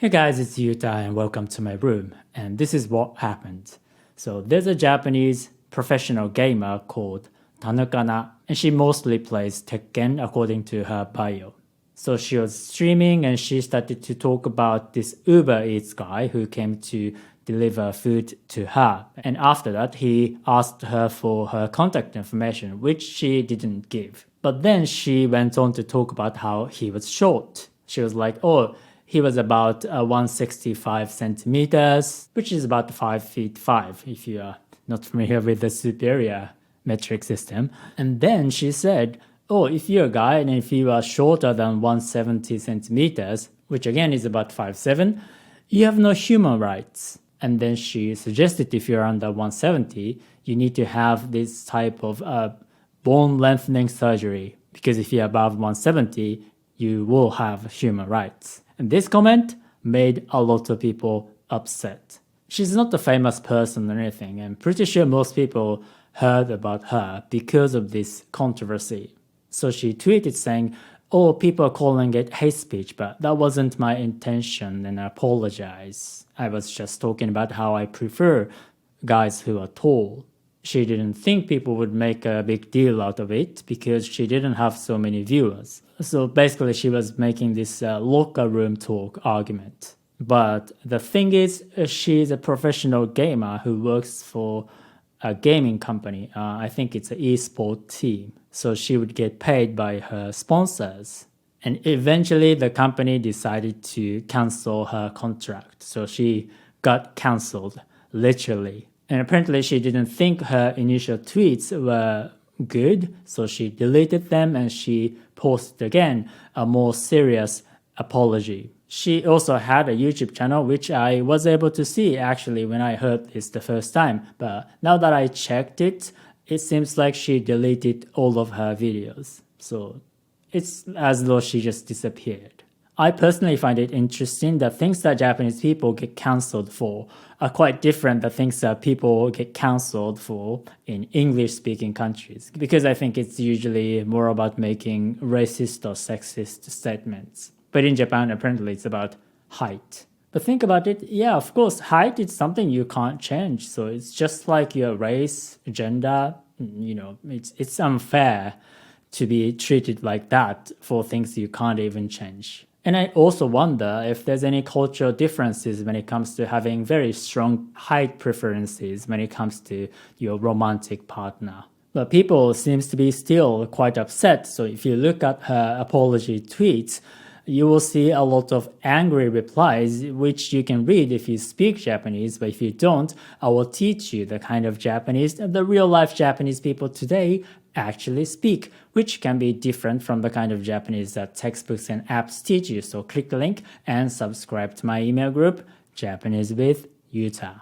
Hey guys, it's Yuta and welcome to my room. And this is what happened. So there's a Japanese professional gamer called Tanukana, and she mostly plays Tekken according to her bio. So she was streaming and she started to talk about this Uber Eats guy who came to deliver food to her. And after that, he asked her for her contact information, which she didn't give. But then she went on to talk about how he was short. She was like, oh, he was about 165 centimeters, which is about 5 feet 5 if you are not familiar with the superior metric system. And then she said, oh, if you're a guy and if you are shorter than 170 centimeters, which again is about 5'7", you have no human rights. And then she suggested if you're under 170, you need to have this type of bone lengthening surgery, because if you're above 170, you will have human rights. And this comment made a lot of people upset. She's not a famous person or anything, and pretty sure most people heard about her because of this controversy. So she tweeted saying, oh, people are calling it hate speech, but that wasn't my intention and I apologize. I was just talking about how I prefer guys who are tall. She didn't think people would make a big deal out of it because she didn't have so many viewers. So basically she was making this locker room talk argument. But the thing is, she's a professional gamer who works for a gaming company. I think it's an esport team. So she would get paid by her sponsors. And eventually the company decided to cancel her contract. So she got cancelled, literally. And apparently she didn't think her initial tweets were good, so she deleted them and she posted again a more serious apology. She also had a YouTube channel, which I was able to see actually when I heard this the first time. But now that I checked it, it seems like she deleted all of her videos. So it's as though she just disappeared. I personally find it interesting that things that Japanese people get cancelled for are quite different than things that people get cancelled for in English-speaking countries, because I think it's usually more about making racist or sexist statements. But in Japan, apparently it's about height. But think about it, yeah, of course, height is something you can't change. So it's just like your race, gender, it's unfair to be treated like that for things you can't even change. And I also wonder if there's any cultural differences when it comes to having very strong height preferences when it comes to your romantic partner. But people seems to be still quite upset. So if you look at her apology tweets, you will see a lot of angry replies, which you can read if you speak Japanese. But if you don't, I will teach you the kind of Japanese that the real-life Japanese people today actually speak, which can be different from the kind of Japanese that textbooks and apps teach you. So click the link and subscribe to my email group, Japanese with Yuta.